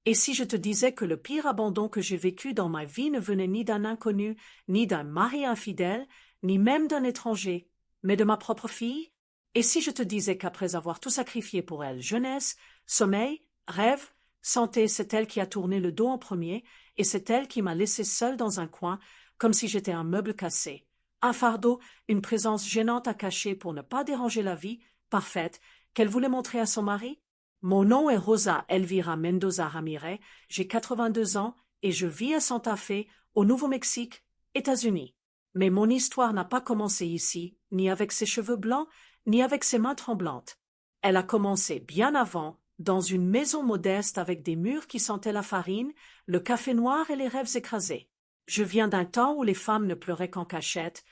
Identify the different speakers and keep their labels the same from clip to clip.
Speaker 1: Et si je te disais que le pire abandon que j'ai vécu dans ma vie ne venait ni d'un inconnu, ni d'un mari infidèle, ni même d'un étranger, mais de ma propre fille? Et si je te disais qu'après avoir tout sacrifié pour elle, jeunesse, sommeil, rêve, santé, c'est elle qui a tourné le dos en premier, et c'est elle qui m'a laissé seule dans un coin, comme si j'étais un meuble cassé. Un fardeau, une présence gênante à cacher pour ne pas déranger la vie, parfaite, qu'elle voulait montrer à son mari? Mon nom est Rosa Elvira Mendoza Ramirez, j'ai 82 ans et je vis à Santa Fe, au Nouveau-Mexique, États-Unis. Mais mon histoire n'a pas commencé ici, ni avec ses cheveux blancs, ni avec ses mains tremblantes. Elle a commencé bien avant, dans une maison modeste avec des murs qui sentaient la farine, le café noir et les rêves écrasés. Je viens d'un temps où les femmes ne pleuraient qu'en cachette,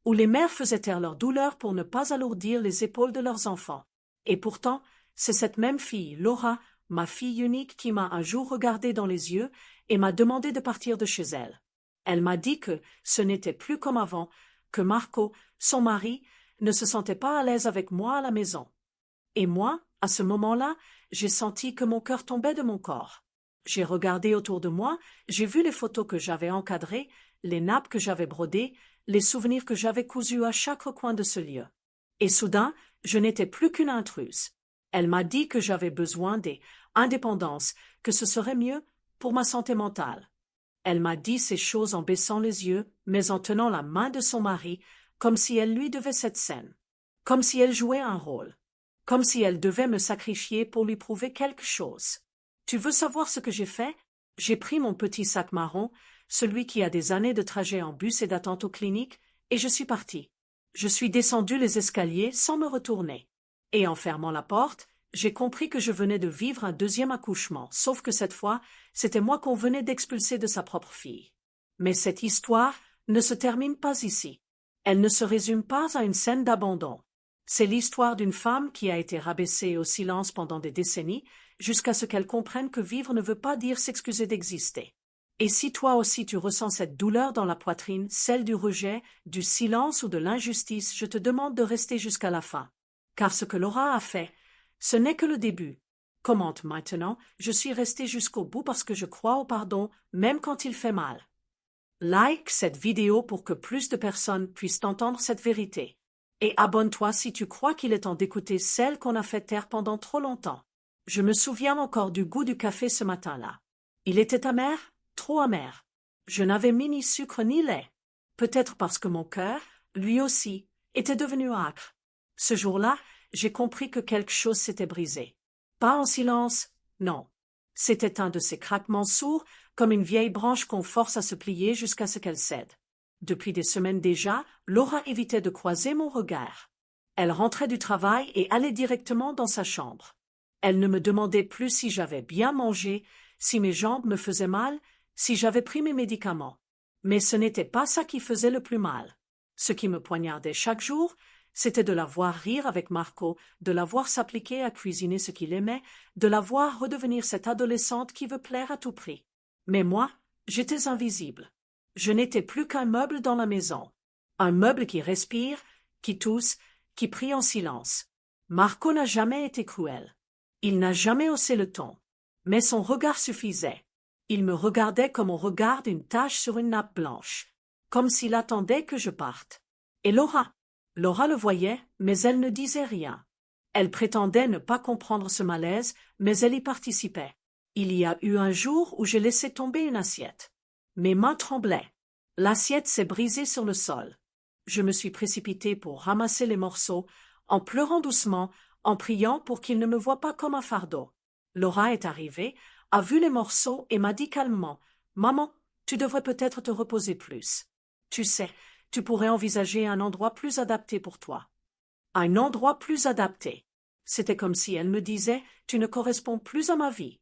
Speaker 1: où les mères faisaient taire leur douleur pour ne pas alourdir les épaules de leurs enfants. Et pourtant, c'est cette même fille, Laura, ma fille unique, qui m'a un jour regardé dans les yeux et m'a demandé de partir de chez elle. Elle m'a dit que ce n'était plus comme avant, que Marco, son mari, ne se sentait pas à l'aise avec moi à la maison. Et moi, à ce moment-là, j'ai senti que mon cœur tombait de mon corps. J'ai regardé autour de moi, j'ai vu les photos que j'avais encadrées, les nappes que j'avais brodées, les souvenirs que j'avais cousus à chaque coin de ce lieu. Et soudain, je n'étais plus qu'une intruse. Elle m'a dit que j'avais besoin d'indépendance, que ce serait mieux pour ma santé mentale. Elle m'a dit ces choses en baissant les yeux, mais en tenant la main de son mari, comme si elle lui devait cette scène, comme si elle jouait un rôle, comme si elle devait me sacrifier pour lui prouver quelque chose. Tu veux savoir ce que j'ai fait? J'ai pris mon petit sac marron, celui qui a des années de trajet en bus et d'attente aux cliniques, et je suis partie. Je suis descendue les escaliers sans me retourner. Et en fermant la porte, j'ai compris que je venais de vivre un deuxième accouchement, sauf que cette fois, c'était moi qu'on venait d'expulser de sa propre fille. Mais cette histoire ne se termine pas ici. Elle ne se résume pas à une scène d'abandon. C'est l'histoire d'une femme qui a été rabaissée au silence pendant des décennies, jusqu'à ce qu'elle comprenne que vivre ne veut pas dire s'excuser d'exister. Et si toi aussi tu ressens cette douleur dans la poitrine, celle du rejet, du silence ou de l'injustice, je te demande de rester jusqu'à la fin. Car ce que Laura a fait, ce n'est que le début. Commente maintenant, je suis resté jusqu'au bout parce que je crois au pardon, même quand il fait mal. Like cette vidéo pour que plus de personnes puissent entendre cette vérité. Et abonne-toi si tu crois qu'il est temps d'écouter celle qu'on a fait taire pendant trop longtemps. Je me souviens encore du goût du café ce matin-là. Il était amer, trop amer. Je n'avais mis ni sucre ni lait. Peut-être parce que mon cœur, lui aussi, était devenu âcre. Ce jour-là, j'ai compris que quelque chose s'était brisé. Pas en silence, non. C'était un de ces craquements sourds, comme une vieille branche qu'on force à se plier jusqu'à ce qu'elle cède. Depuis des semaines déjà, Laura évitait de croiser mon regard. Elle rentrait du travail et allait directement dans sa chambre. Elle ne me demandait plus si j'avais bien mangé, si mes jambes me faisaient mal, si j'avais pris mes médicaments. Mais ce n'était pas ça qui faisait le plus mal. Ce qui me poignardait chaque jour, c'était de la voir rire avec Marco, de la voir s'appliquer à cuisiner ce qu'il aimait, de la voir redevenir cette adolescente qui veut plaire à tout prix. Mais moi, j'étais invisible. Je n'étais plus qu'un meuble dans la maison. Un meuble qui respire, qui tousse, qui prie en silence. Marco n'a jamais été cruel. Il n'a jamais haussé le ton. Mais son regard suffisait. Il me regardait comme on regarde une tache sur une nappe blanche, comme s'il attendait que je parte. Et Laura le voyait, mais elle ne disait rien. Elle prétendait ne pas comprendre ce malaise, mais elle y participait. Il y a eu un jour où j'ai laissé tomber une assiette. Mes mains tremblaient. L'assiette s'est brisée sur le sol. Je me suis précipitée pour ramasser les morceaux, en pleurant doucement, en priant pour qu'il ne me voie pas comme un fardeau. Laura est arrivée, a vu les morceaux et m'a dit calmement « Maman, tu devrais peut-être te reposer plus. Tu sais, tu pourrais envisager un endroit plus adapté pour toi. » Un endroit plus adapté. C'était comme si elle me disait « Tu ne corresponds plus à ma vie. »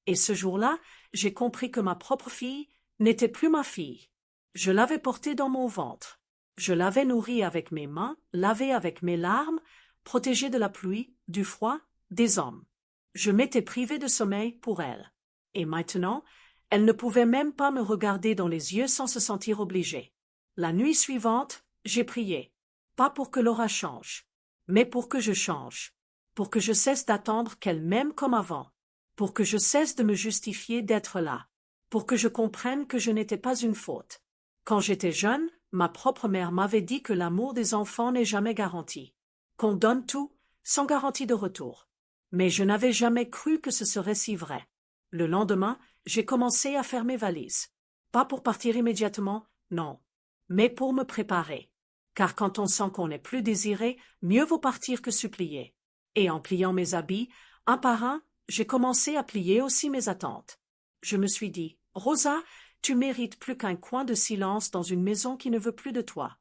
Speaker 1: Et ce jour-là, j'ai compris que ma propre fille n'était plus ma fille. Je l'avais portée dans mon ventre. Je l'avais nourrie avec mes mains, lavée avec mes larmes, protégée de la pluie, du froid, des hommes. Je m'étais privée de sommeil pour elle. Et maintenant, elle ne pouvait même pas me regarder dans les yeux sans se sentir obligée. La nuit suivante, j'ai prié. Pas pour que Laura change, mais pour que je change. Pour que je cesse d'attendre qu'elle m'aime comme avant. pour que je cesse de me justifier d'être là, pour que je comprenne que je n'étais pas une faute. Quand j'étais jeune, ma propre mère m'avait dit que l'amour des enfants n'est jamais garanti, qu'on donne tout, sans garantie de retour. Mais je n'avais jamais cru que ce serait si vrai. Le lendemain, j'ai commencé à faire mes valises. Pas pour partir immédiatement, non, mais pour me préparer. Car quand on sent qu'on n'est plus désiré, mieux vaut partir que supplier. Et en pliant mes habits, un par un, j'ai commencé à plier aussi mes attentes. Je me suis dit, Rosa, tu mérites plus qu'un coin de silence dans une maison qui ne veut plus de toi.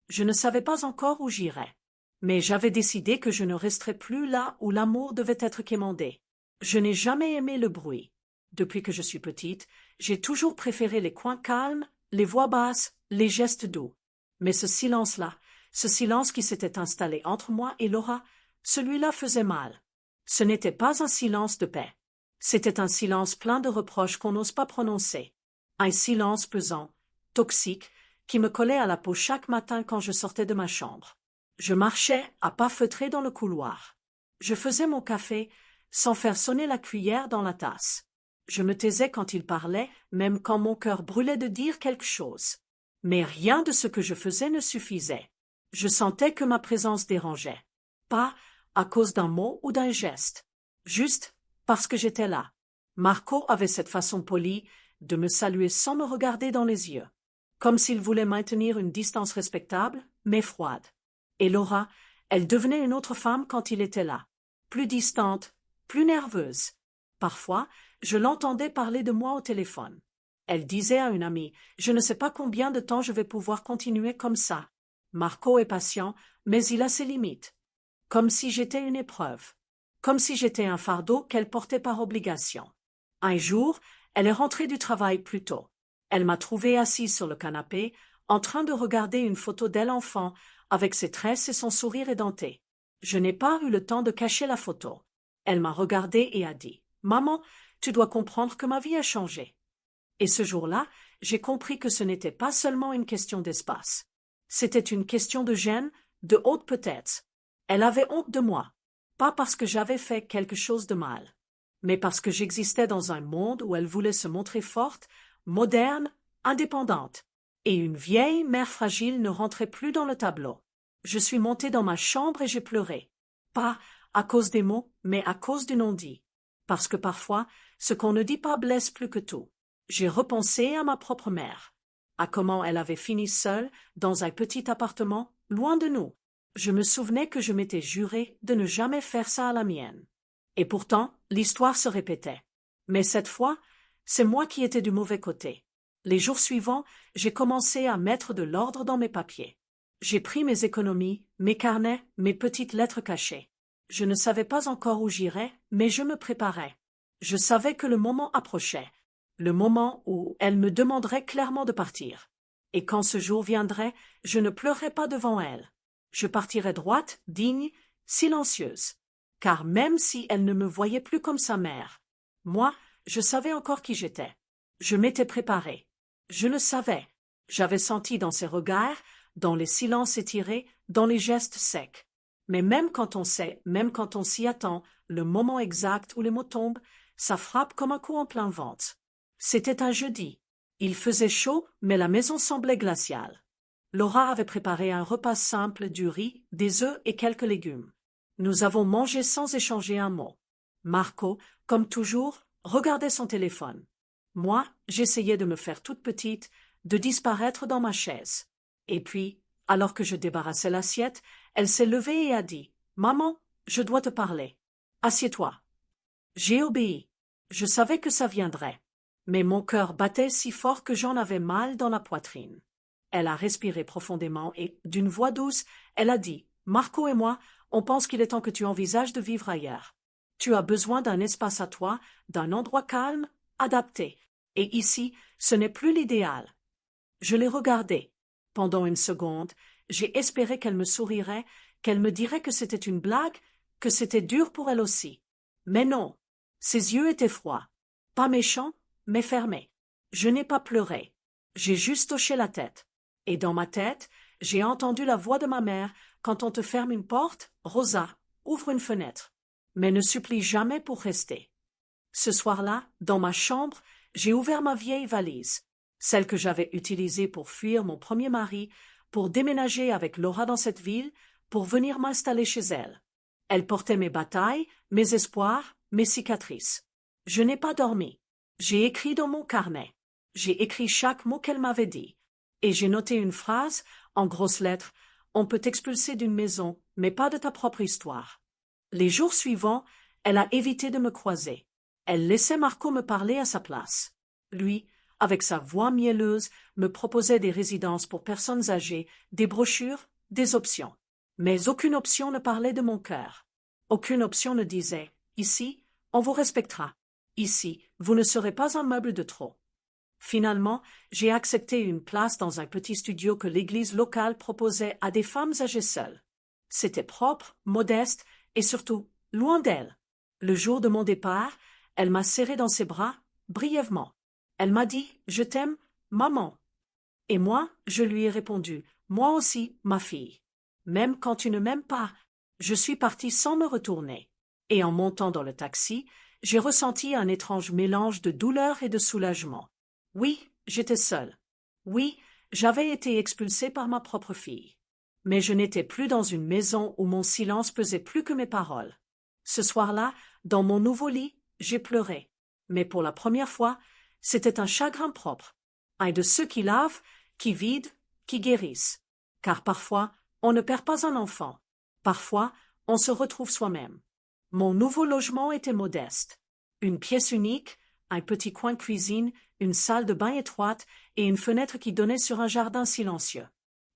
Speaker 1: Je ne savais pas encore où j'irais. Mais j'avais décidé que je ne resterais plus là où l'amour devait être quémandé. Je n'ai jamais aimé le bruit. Depuis que je suis petite, j'ai toujours préféré les coins calmes, les voix basses, les gestes doux. Mais ce silence-là, ce silence qui s'était installé entre moi et Laura, celui-là faisait mal. Ce n'était pas un silence de paix. C'était un silence plein de reproches qu'on n'ose pas prononcer. Un silence pesant, toxique, qui me collait à la peau chaque matin quand je sortais de ma chambre. Je marchais à pas feutrés dans le couloir. Je faisais mon café sans faire sonner la cuillère dans la tasse. Je me taisais quand il parlait, même quand mon cœur brûlait de dire quelque chose. Mais rien de ce que je faisais ne suffisait. Je sentais que ma présence dérangeait. Pas à cause d'un mot ou d'un geste. Juste parce que j'étais là. Marco avait cette façon polie de me saluer sans me regarder dans les yeux. Comme s'il voulait maintenir une distance respectable, mais froide. Et Laura, elle devenait une autre femme quand il était là. Plus distante, plus nerveuse. Parfois, je l'entendais parler de moi au téléphone. Elle disait à une amie, « Je ne sais pas combien de temps je vais pouvoir continuer comme ça. Marco est patient, mais il a ses limites. » Comme si j'étais une épreuve. Comme si j'étais un fardeau qu'elle portait par obligation. Un jour, elle est rentrée du travail plus tôt. Elle m'a trouvée assise sur le canapé, en train de regarder une photo d'elle enfant, avec ses tresses et son sourire édenté. Je n'ai pas eu le temps de cacher la photo. Elle m'a regardée et a dit, « Maman, tu dois comprendre que ma vie a changé. » Et ce jour-là, j'ai compris que ce n'était pas seulement une question d'espace. C'était une question de gêne, de honte peut-être. Elle avait honte de moi, pas parce que j'avais fait quelque chose de mal, mais parce que j'existais dans un monde où elle voulait se montrer forte, moderne, indépendante. Et une vieille mère fragile ne rentrait plus dans le tableau. Je suis montée dans ma chambre et j'ai pleuré. Pas à cause des mots, mais à cause du non-dit. Parce que parfois, ce qu'on ne dit pas blesse plus que tout. J'ai repensé à ma propre mère, à comment elle avait fini seule dans un petit appartement, loin de nous. Je me souvenais que je m'étais juré de ne jamais faire ça à la mienne. Et pourtant, l'histoire se répétait. Mais cette fois, c'est moi qui étais du mauvais côté. Les jours suivants, j'ai commencé à mettre de l'ordre dans mes papiers. J'ai pris mes économies, mes carnets, mes petites lettres cachées. Je ne savais pas encore où j'irais, mais je me préparais. Je savais que le moment approchait, le moment où elle me demanderait clairement de partir. Et quand ce jour viendrait, je ne pleurerais pas devant elle. Je partirais droite, digne, silencieuse. Car même si elle ne me voyait plus comme sa mère, moi, je savais encore qui j'étais. Je m'étais préparée. Je le savais. J'avais senti dans ses regards, dans les silences étirés, dans les gestes secs. Mais même quand on sait, même quand on s'y attend, le moment exact où les mots tombent, ça frappe comme un coup en plein ventre. C'était un jeudi. Il faisait chaud, mais la maison semblait glaciale. Laura avait préparé un repas simple, du riz, des œufs et quelques légumes. Nous avons mangé sans échanger un mot. Marco, comme toujours, regardait son téléphone. Moi, j'essayais de me faire toute petite, de disparaître dans ma chaise. Et puis, alors que je débarrassais l'assiette, elle s'est levée et a dit « Maman, je dois te parler. Assieds-toi. » J'ai obéi. Je savais que ça viendrait. Mais mon cœur battait si fort que j'en avais mal dans la poitrine. Elle a respiré profondément et, d'une voix douce, elle a dit « Marco et moi, on pense qu'il est temps que tu envisages de vivre ailleurs. Tu as besoin d'un espace à toi, d'un endroit calme, adapté. Et ici, ce n'est plus l'idéal. » Je l'ai regardée. Pendant une seconde, j'ai espéré qu'elle me sourirait, qu'elle me dirait que c'était une blague, que c'était dur pour elle aussi. Mais non, ses yeux étaient froids. Pas méchants, mais fermés. Je n'ai pas pleuré. J'ai juste hoché la tête. Et dans ma tête, j'ai entendu la voix de ma mère, quand on te ferme une porte, Rosa, ouvre une fenêtre. Mais ne supplie jamais pour rester. Ce soir-là, dans ma chambre, j'ai ouvert ma vieille valise, celle que j'avais utilisée pour fuir mon premier mari, pour déménager avec Laura dans cette ville, pour venir m'installer chez elle. Elle portait mes batailles, mes espoirs, mes cicatrices. Je n'ai pas dormi. J'ai écrit dans mon carnet. J'ai écrit chaque mot qu'elle m'avait dit. Et j'ai noté une phrase, en grosses lettres, « On peut t'expulser d'une maison, mais pas de ta propre histoire. » Les jours suivants, elle a évité de me croiser. Elle laissait Marco me parler à sa place. Lui, avec sa voix mielleuse, me proposait des résidences pour personnes âgées, des brochures, des options. Mais aucune option ne parlait de mon cœur. Aucune option ne disait « Ici, on vous respectera. Ici, vous ne serez pas un meuble de trop. » Finalement, j'ai accepté une place dans un petit studio que l'église locale proposait à des femmes âgées seules. C'était propre, modeste et surtout loin d'elle. Le jour de mon départ, elle m'a serré dans ses bras, brièvement. Elle m'a dit « Je t'aime, maman ». Et moi, je lui ai répondu « Moi aussi, ma fille. Même quand tu ne m'aimes pas. » Je suis partie sans me retourner. Et en montant dans le taxi, j'ai ressenti un étrange mélange de douleur et de soulagement. Oui, j'étais seule. Oui, j'avais été expulsée par ma propre fille. Mais je n'étais plus dans une maison où mon silence pesait plus que mes paroles. Ce soir-là, dans mon nouveau lit, j'ai pleuré. Mais pour la première fois, c'était un chagrin propre. Un de ceux qui lavent, qui vident, qui guérissent. Car parfois, on ne perd pas un enfant. Parfois, on se retrouve soi-même. Mon nouveau logement était modeste. Une pièce unique, un petit coin de cuisine, une salle de bain étroite et une fenêtre qui donnait sur un jardin silencieux.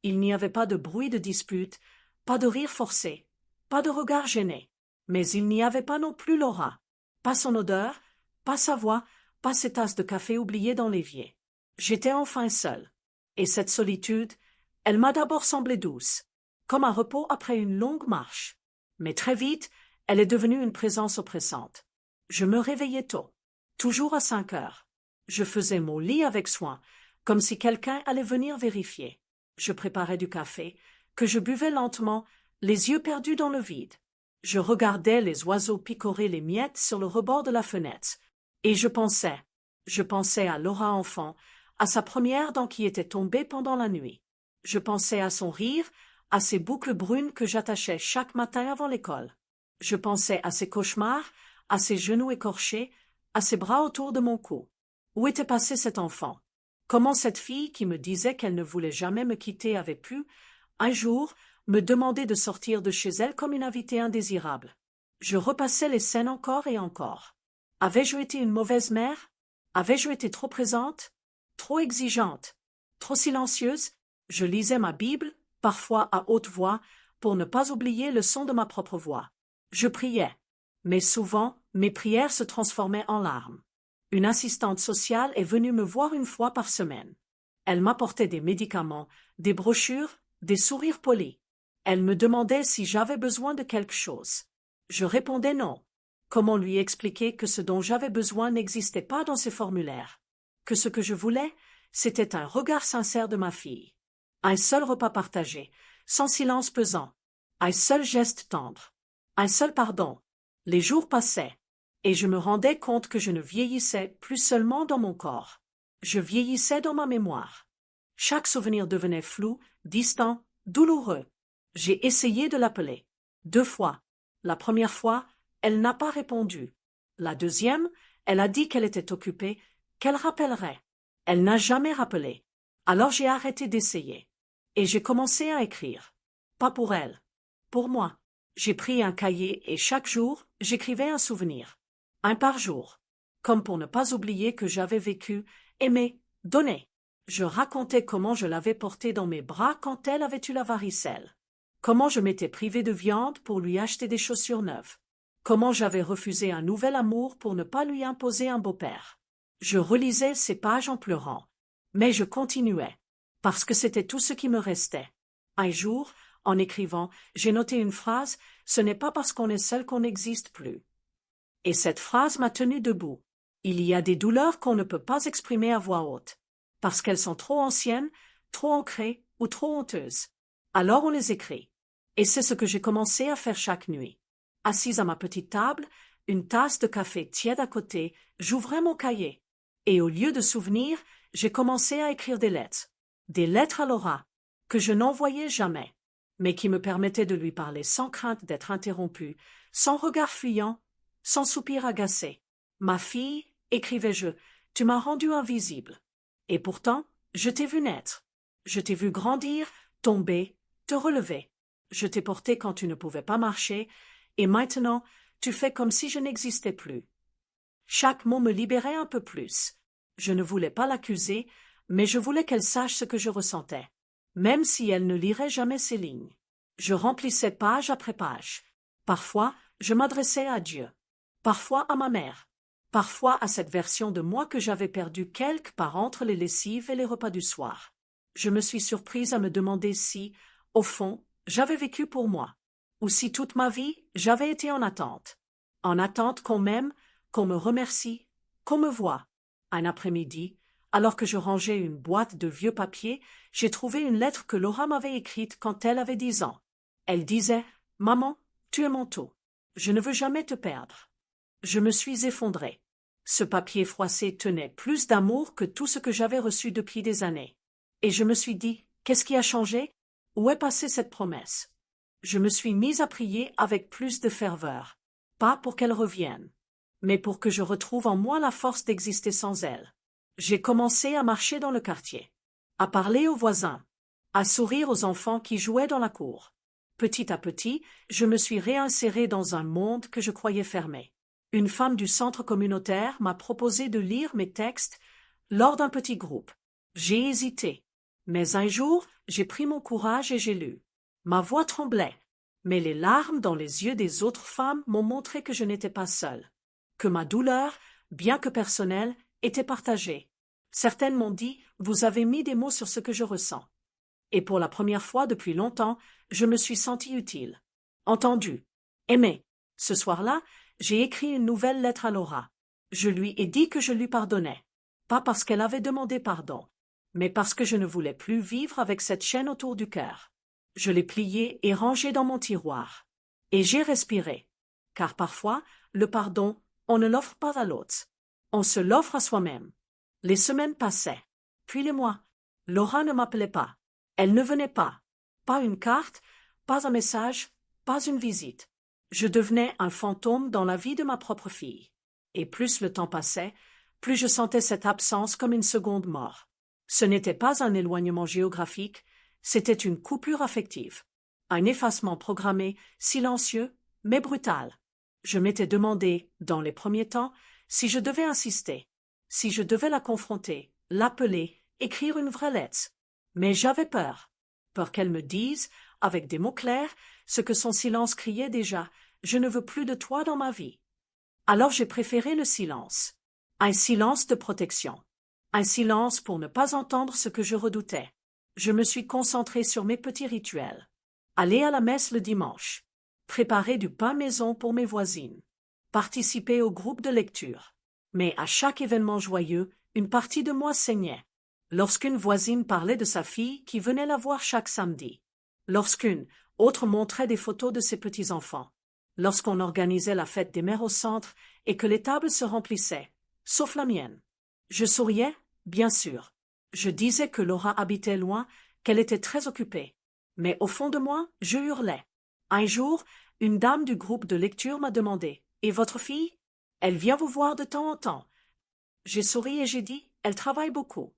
Speaker 1: Il n'y avait pas de bruit de dispute, pas de rire forcé, pas de regard gêné. Mais il n'y avait pas non plus Laura. Pas son odeur, pas sa voix, pas ses tasses de café oubliées dans l'évier. J'étais enfin seule. Et cette solitude, elle m'a d'abord semblé douce, comme un repos après une longue marche. Mais très vite, elle est devenue une présence oppressante. Je me réveillais tôt, toujours à 5 heures. Je faisais mon lit avec soin, comme si quelqu'un allait venir vérifier. Je préparais du café, que je buvais lentement, les yeux perdus dans le vide. Je regardais les oiseaux picorer les miettes sur le rebord de la fenêtre, et je pensais à Laura enfant, à sa première dent qui était tombée pendant la nuit. Je pensais à son rire, à ses boucles brunes que j'attachais chaque matin avant l'école. Je pensais à ses cauchemars, à ses genoux écorchés, à ses bras autour de mon cou. Où était passé cet enfant? Comment cette fille qui me disait qu'elle ne voulait jamais me quitter avait pu, un jour, me demander de sortir de chez elle comme une invitée indésirable? Je repassais les scènes encore et encore. Avais-je été une mauvaise mère? Avais-je été trop présente? Trop exigeante? Trop silencieuse? Je lisais ma Bible, parfois à haute voix, pour ne pas oublier le son de ma propre voix. Je priais, mais souvent mes prières se transformaient en larmes. Une assistante sociale est venue me voir une fois par semaine. Elle m'apportait des médicaments, des brochures, des sourires polis. Elle me demandait si j'avais besoin de quelque chose. Je répondais non. Comment lui expliquer que ce dont j'avais besoin n'existait pas dans ces formulaires? Que ce que je voulais, c'était un regard sincère de ma fille. Un seul repas partagé, sans silence pesant. Un seul geste tendre. Un seul pardon. Les jours passaient, et je me rendais compte que je ne vieillissais plus seulement dans mon corps. Je vieillissais dans ma mémoire. Chaque souvenir devenait flou, distant, douloureux. J'ai essayé de l'appeler. 2 fois. La première fois, elle n'a pas répondu. La deuxième, elle a dit qu'elle était occupée, qu'elle rappellerait. Elle n'a jamais rappelé. Alors j'ai arrêté d'essayer. Et j'ai commencé à écrire. Pas pour elle. Pour moi. J'ai pris un cahier et chaque jour, j'écrivais un souvenir. Un par jour. Comme pour ne pas oublier que j'avais vécu, aimé, donné. Je racontais comment je l'avais portée dans mes bras quand elle avait eu la varicelle. Comment je m'étais privée de viande pour lui acheter des chaussures neuves. Comment j'avais refusé un nouvel amour pour ne pas lui imposer un beau-père. Je relisais ces pages en pleurant. Mais je continuais. Parce que c'était tout ce qui me restait. Un jour, en écrivant, j'ai noté une phrase « Ce n'est pas parce qu'on est seul qu'on n'existe plus ». Et cette phrase m'a tenue debout. Il y a des douleurs qu'on ne peut pas exprimer à voix haute, parce qu'elles sont trop anciennes, trop ancrées ou trop honteuses. Alors on les écrit. Et c'est ce que j'ai commencé à faire chaque nuit. Assise à ma petite table, une tasse de café tiède à côté, j'ouvrais mon cahier. Et au lieu de souvenirs, j'ai commencé à écrire des lettres. Des lettres à Laura, que je n'envoyais jamais, mais qui me permettaient de lui parler sans crainte d'être interrompue, sans regard fuyant, sans soupir agacé. Ma fille, écrivais-je, tu m'as rendu invisible. Et pourtant, je t'ai vu naître. Je t'ai vu grandir, tomber, te relever. Je t'ai porté quand tu ne pouvais pas marcher, et maintenant, tu fais comme si je n'existais plus. Chaque mot me libérait un peu plus. Je ne voulais pas l'accuser, mais je voulais qu'elle sache ce que je ressentais, même si elle ne lirait jamais ces lignes. Je remplissais page après page. Parfois, je m'adressais à Dieu. Parfois à ma mère. Parfois à cette version de moi que j'avais perdue quelque part entre les lessives et les repas du soir. Je me suis surprise à me demander si, au fond, j'avais vécu pour moi, ou si toute ma vie, j'avais été en attente. En attente qu'on m'aime, qu'on me remercie, qu'on me voie. Un après-midi, alors que je rangeais une boîte de vieux papiers, j'ai trouvé une lettre que Laura m'avait écrite quand elle avait 10 ans. Elle disait « Maman, tu es mon tout. Je ne veux jamais te perdre. » Je me suis effondrée. Ce papier froissé tenait plus d'amour que tout ce que j'avais reçu depuis des années. Et je me suis dit « Qu'est-ce qui a changé? Où est passée cette promesse ?» Je me suis mise à prier avec plus de ferveur, pas pour qu'elle revienne, mais pour que je retrouve en moi la force d'exister sans elle. J'ai commencé à marcher dans le quartier, à parler aux voisins, à sourire aux enfants qui jouaient dans la cour. Petit à petit, je me suis réinsérée dans un monde que je croyais fermé. Une femme du centre communautaire m'a proposé de lire mes textes lors d'un petit groupe. J'ai hésité, mais un jour, j'ai pris mon courage et j'ai lu. Ma voix tremblait, mais les larmes dans les yeux des autres femmes m'ont montré que je n'étais pas seule, que ma douleur, bien que personnelle, était partagée. Certaines m'ont dit « Vous avez mis des mots sur ce que je ressens. » Et pour la première fois depuis longtemps, je me suis sentie utile, entendue, aimée. Ce soir-là, j'ai écrit une nouvelle lettre à Laura. Je lui ai dit que je lui pardonnais, pas parce qu'elle avait demandé pardon, mais parce que je ne voulais plus vivre avec cette chaîne autour du cœur. Je l'ai pliée et rangée dans mon tiroir. Et j'ai respiré, car parfois, le pardon, on ne l'offre pas à l'autre. On se l'offre à soi-même. Les semaines passaient, puis les mois. Laura ne m'appelait pas. Elle ne venait pas. Pas une carte, pas un message, pas une visite. Je devenais un fantôme dans la vie de ma propre fille. Et plus le temps passait, plus je sentais cette absence comme une seconde mort. Ce n'était pas un éloignement géographique, c'était une coupure affective. Un effacement programmé, silencieux, mais brutal. Je m'étais demandé, dans les premiers temps, si je devais insister, si je devais la confronter, l'appeler, écrire une vraie lettre. Mais j'avais peur. Peur qu'elle me dise, avec des mots clairs, ce que son silence criait déjà, « Je ne veux plus de toi dans ma vie. » Alors j'ai préféré le silence. Un silence de protection. Un silence pour ne pas entendre ce que je redoutais. Je me suis concentrée sur mes petits rituels. Aller à la messe le dimanche. Préparer du pain maison pour mes voisines. Participer au groupe de lecture. Mais à chaque événement joyeux, une partie de moi saignait. Lorsqu'une voisine parlait de sa fille qui venait la voir chaque samedi. Lorsqu'une autre montrait des photos de ses petits-enfants. Lorsqu'on organisait la fête des mères au centre et que les tables se remplissaient, sauf la mienne. Je souriais, bien sûr. Je disais que Laura habitait loin, qu'elle était très occupée. Mais au fond de moi, je hurlais. Un jour, une dame du groupe de lecture m'a demandé « Et votre fille? Elle vient vous voir de temps en temps. » J'ai souri et j'ai dit « Elle travaille beaucoup. »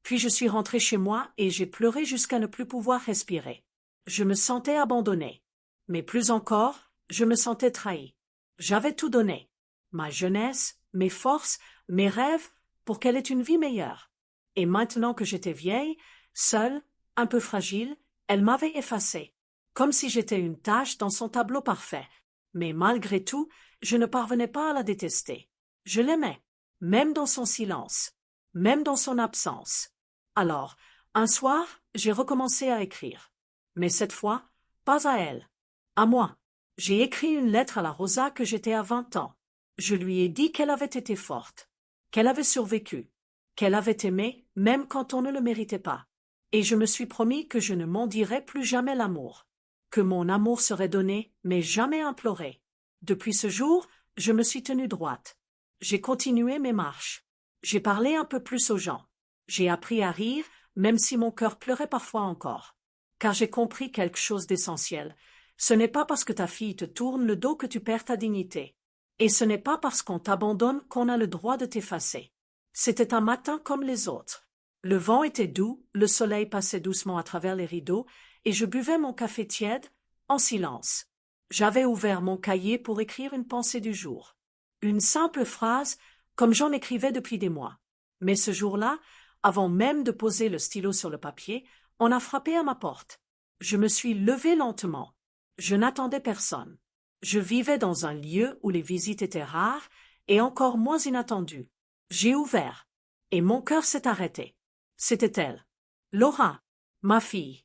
Speaker 1: Puis je suis rentrée chez moi et j'ai pleuré jusqu'à ne plus pouvoir respirer. Je me sentais abandonnée. Mais plus encore, je me sentais trahie. J'avais tout donné. Ma jeunesse, mes forces, mes rêves, pour qu'elle ait une vie meilleure. Et maintenant que j'étais vieille, seule, un peu fragile, elle m'avait effacée, comme si j'étais une tache dans son tableau parfait. Mais malgré tout, je ne parvenais pas à la détester. Je l'aimais, même dans son silence, même dans son absence. Alors, un soir, j'ai recommencé à écrire. Mais cette fois, pas à elle, à moi. J'ai écrit une lettre à la Rosa que j'étais à 20 ans. Je lui ai dit qu'elle avait été forte, qu'elle avait survécu, qu'elle avait aimé même quand on ne le méritait pas. Et je me suis promis que je ne m'en dirais plus jamais l'amour, que mon amour serait donné mais jamais imploré. Depuis ce jour, Je me suis tenue droite. J'ai continué mes marches. J'ai parlé un peu plus aux gens. J'ai appris à rire, même si mon cœur pleurait parfois encore. Car j'ai compris quelque chose d'essentiel. Ce n'est pas parce que ta fille te tourne le dos que tu perds ta dignité. Et ce n'est pas parce qu'on t'abandonne qu'on a le droit de t'effacer. C'était un matin comme les autres. Le vent était doux, le soleil passait doucement à travers les rideaux, et je buvais mon café tiède, en silence. J'avais ouvert mon cahier pour écrire une pensée du jour. Une simple phrase, comme j'en écrivais depuis des mois. Mais ce jour-là, avant même de poser le stylo sur le papier, on a frappé à ma porte. Je me suis levée lentement. Je n'attendais personne. Je vivais dans un lieu où les visites étaient rares et encore moins inattendues. J'ai ouvert, et mon cœur s'est arrêté. C'était elle. Laura, ma fille.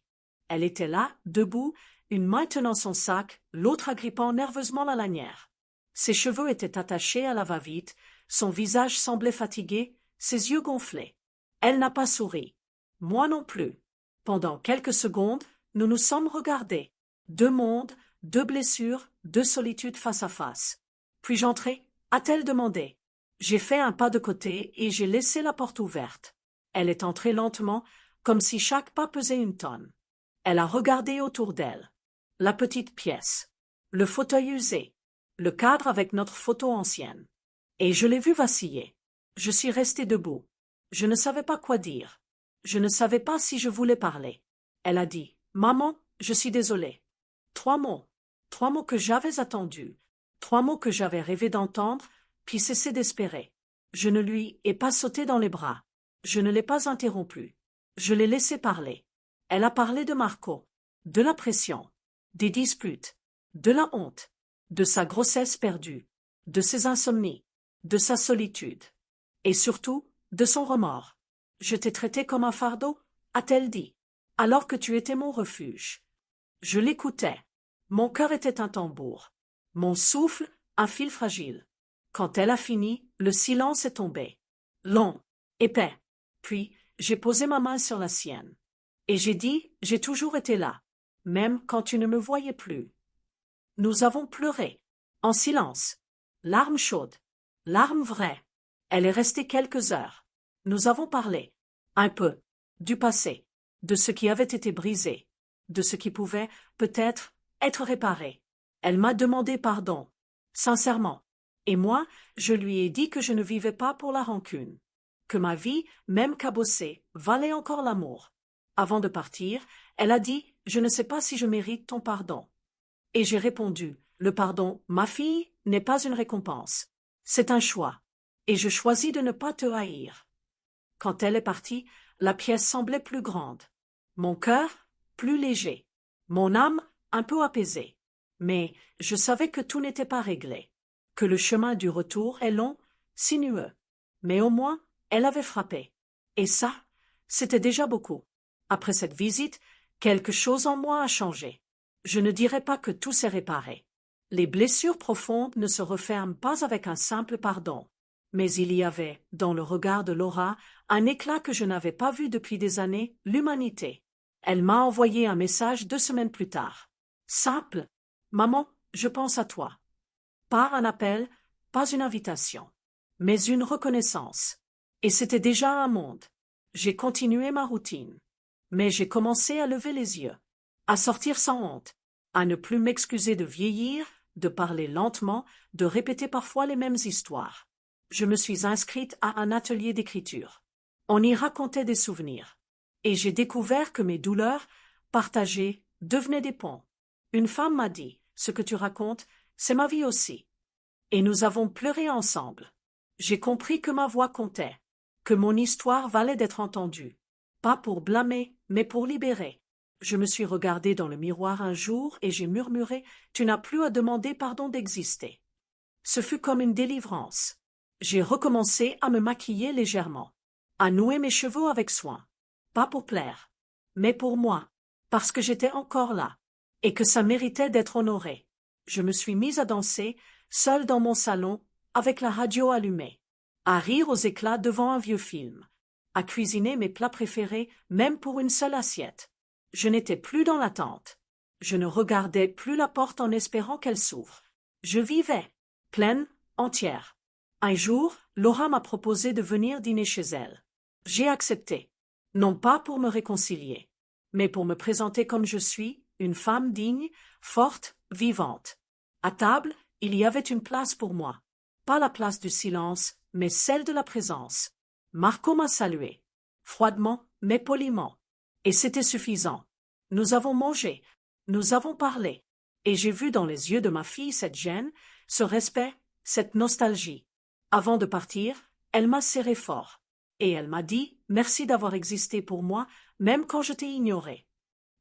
Speaker 1: Elle était là, debout, une main tenant son sac, l'autre agrippant nerveusement la lanière. Ses cheveux étaient attachés à la va-vite, son visage semblait fatigué, ses yeux gonflés. Elle n'a pas souri. Moi non plus. Pendant quelques secondes, nous nous sommes regardés. Deux mondes, deux blessures, deux solitudes face à face. Puis-je entrer? A-t-elle demandé. J'ai fait un pas de côté et j'ai laissé la porte ouverte. Elle est entrée lentement, comme si chaque pas pesait une tonne. Elle a regardé autour d'elle. La petite pièce, le fauteuil usé, le cadre avec notre photo ancienne. Et je l'ai vue vaciller. Je suis restée debout. Je ne savais pas quoi dire. Je ne savais pas si je voulais parler. Elle a dit « Maman, je suis désolée ». 3 mots. 3 mots que j'avais attendus. 3 mots que j'avais rêvé d'entendre, puis cessé d'espérer. Je ne lui ai pas sauté dans les bras. Je ne l'ai pas interrompue. Je l'ai laissé parler. Elle a parlé de Marco, de la pression, des disputes, de la honte, de sa grossesse perdue, de ses insomnies, de sa solitude, et surtout de son remords. Je t'ai traité comme un fardeau, a-t-elle dit, alors que tu étais mon refuge. Je l'écoutais. Mon cœur était un tambour. Mon souffle, un fil fragile. Quand elle a fini, le silence est tombé. Long, épais. Puis, j'ai posé ma main sur la sienne. Et j'ai dit, j'ai toujours été là, même quand tu ne me voyais plus. Nous avons pleuré, en silence, larmes chaudes, larmes vraies. Elle est restée quelques heures. Nous avons parlé, un peu, du passé, de ce qui avait été brisé, de ce qui pouvait, peut-être, être réparé. Elle m'a demandé pardon, sincèrement. Et moi, je lui ai dit que je ne vivais pas pour la rancune, que ma vie, même cabossée, valait encore l'amour. Avant de partir, elle a dit « Je ne sais pas si je mérite ton pardon ». Et j'ai répondu « Le pardon, ma fille, n'est pas une récompense. C'est un choix. Et je choisis de ne pas te haïr. » Quand elle est partie, la pièce semblait plus grande. Mon cœur, plus léger. Mon âme, un peu apaisée. Mais je savais que tout n'était pas réglé. Que le chemin du retour est long, sinueux. Mais au moins, elle avait frappé. Et ça, c'était déjà beaucoup. Après cette visite, quelque chose en moi a changé. Je ne dirais pas que tout s'est réparé. Les blessures profondes ne se referment pas avec un simple pardon. Mais il y avait, dans le regard de Laura, un éclat que je n'avais pas vu depuis des années, l'humanité. Elle m'a envoyé un message 2 semaines plus tard. Simple. Maman, je pense à toi. Pas un appel, pas une invitation, mais une reconnaissance. Et c'était déjà un monde. J'ai continué ma routine. Mais j'ai commencé à lever les yeux, à sortir sans honte, à ne plus m'excuser de vieillir, de parler lentement, de répéter parfois les mêmes histoires. Je me suis inscrite à un atelier d'écriture. On y racontait des souvenirs. Et j'ai découvert que mes douleurs, partagées, devenaient des ponts. Une femme m'a dit « Ce que tu racontes, c'est ma vie aussi. » Et nous avons pleuré ensemble. J'ai compris que ma voix comptait, que mon histoire valait d'être entendue. Pas pour blâmer, mais pour libérer. Je me suis regardée dans le miroir un jour et j'ai murmuré « Tu n'as plus à demander pardon d'exister. » Ce fut comme une délivrance. J'ai recommencé à me maquiller légèrement, à nouer mes cheveux avec soin. Pas pour plaire, mais pour moi, parce que j'étais encore là, et que ça méritait d'être honoré. Je me suis mise à danser, seule dans mon salon, avec la radio allumée, à rire aux éclats devant un vieux film, à cuisiner mes plats préférés, même pour une seule assiette. Je n'étais plus dans l'attente. Je ne regardais plus la porte en espérant qu'elle s'ouvre. Je vivais, pleine, entière. Un jour, Laura m'a proposé de venir dîner chez elle. J'ai accepté. Non pas pour me réconcilier, mais pour me présenter comme je suis, une femme digne, forte, vivante. À table, il y avait une place pour moi. Pas la place du silence, mais celle de la présence. Marco m'a salué. Froidement, mais poliment. Et c'était suffisant. Nous avons mangé. Nous avons parlé. Et j'ai vu dans les yeux de ma fille cette gêne, ce respect, cette nostalgie. Avant de partir, elle m'a serré fort. Et elle m'a dit « Merci d'avoir existé pour moi, même quand je t'ai ignoré. »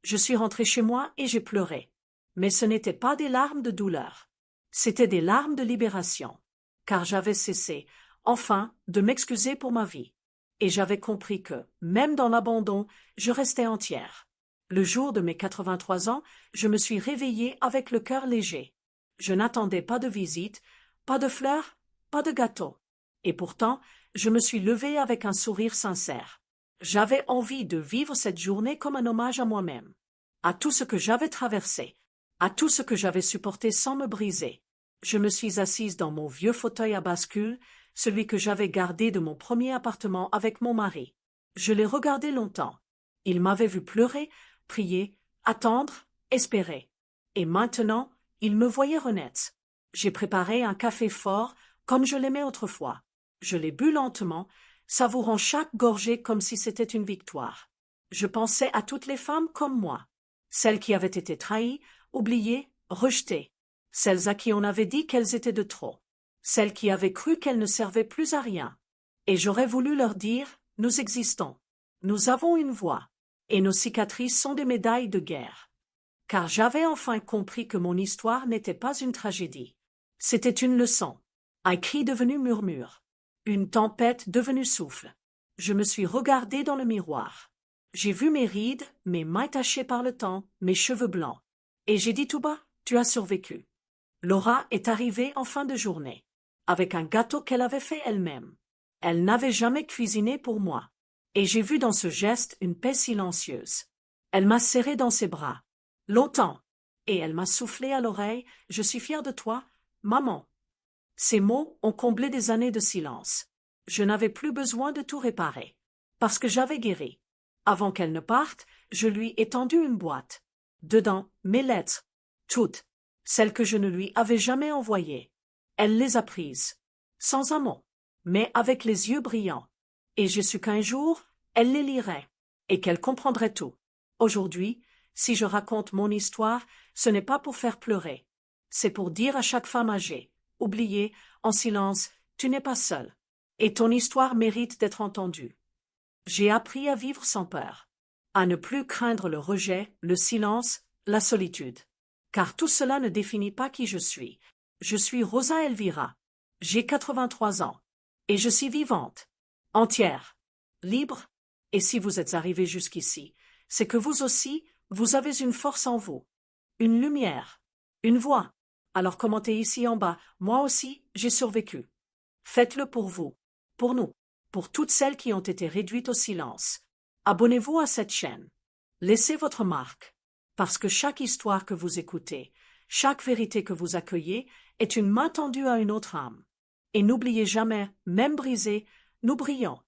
Speaker 1: Je suis rentrée chez moi et j'ai pleuré. Mais ce n'étaient pas des larmes de douleur. C'étaient des larmes de libération. Car j'avais cessé, enfin, de m'excuser pour ma vie. Et j'avais compris que, même dans l'abandon, je restais entière. Le jour de mes 83 ans, je me suis réveillée avec le cœur léger. Je n'attendais pas de visite, pas de fleurs, pas de gâteau. Et pourtant, je me suis levée avec un sourire sincère. J'avais envie de vivre cette journée comme un hommage à moi-même, à tout ce que j'avais traversé, à tout ce que j'avais supporté sans me briser. Je me suis assise dans mon vieux fauteuil à bascule, celui que j'avais gardé de mon premier appartement avec mon mari. Je l'ai regardé longtemps. Il m'avait vu pleurer, prier, attendre, espérer. Et maintenant, il me voyait renaître. J'ai préparé un café fort, comme je l'aimais autrefois. Je l'ai bu lentement, savourant chaque gorgée comme si c'était une victoire. Je pensais à toutes les femmes comme moi, celles qui avaient été trahies, oubliées, rejetées, celles à qui on avait dit qu'elles étaient de trop, celles qui avaient cru qu'elles ne servaient plus à rien. Et j'aurais voulu leur dire « Nous existons, nous avons une voix, et nos cicatrices sont des médailles de guerre. » Car j'avais enfin compris que mon histoire n'était pas une tragédie. C'était une leçon, un cri devenu murmure, une tempête devenue souffle. Je me suis regardée dans le miroir. J'ai vu mes rides, mes mains tachées par le temps, mes cheveux blancs. Et j'ai dit tout bas, tu as survécu. Laura est arrivée en fin de journée, avec un gâteau qu'elle avait fait elle-même. Elle n'avait jamais cuisiné pour moi. Et j'ai vu dans ce geste une paix silencieuse. Elle m'a serré dans ses bras. Longtemps. Et elle m'a soufflé à l'oreille, je suis fière de toi, maman. Ces mots ont comblé des années de silence. Je n'avais plus besoin de tout réparer, parce que j'avais guéri. Avant qu'elle ne parte, je lui ai tendu une boîte. Dedans, mes lettres, toutes, celles que je ne lui avais jamais envoyées. Elle les a prises, sans un mot, mais avec les yeux brillants. Et j'ai su qu'un jour, elle les lirait, et qu'elle comprendrait tout. Aujourd'hui, si je raconte mon histoire, ce n'est pas pour faire pleurer. C'est pour dire à chaque femme âgée, oubliée, en silence, tu n'es pas seule. Et ton histoire mérite d'être entendue. J'ai appris à vivre sans peur, à ne plus craindre le rejet, le silence, la solitude. Car tout cela ne définit pas qui je suis. Je suis Rosa Elvira. J'ai 83 ans. Et je suis vivante, entière, libre. Et si vous êtes arrivé jusqu'ici, c'est que vous aussi, vous avez une force en vous, une lumière, une voix. Alors commentez ici en bas, moi aussi, j'ai survécu. Faites-le pour vous, pour nous, pour toutes celles qui ont été réduites au silence. Abonnez-vous à cette chaîne. Laissez votre marque, parce que chaque histoire que vous écoutez, chaque vérité que vous accueillez est une main tendue à une autre âme. Et n'oubliez jamais, même brisé, nous brillons.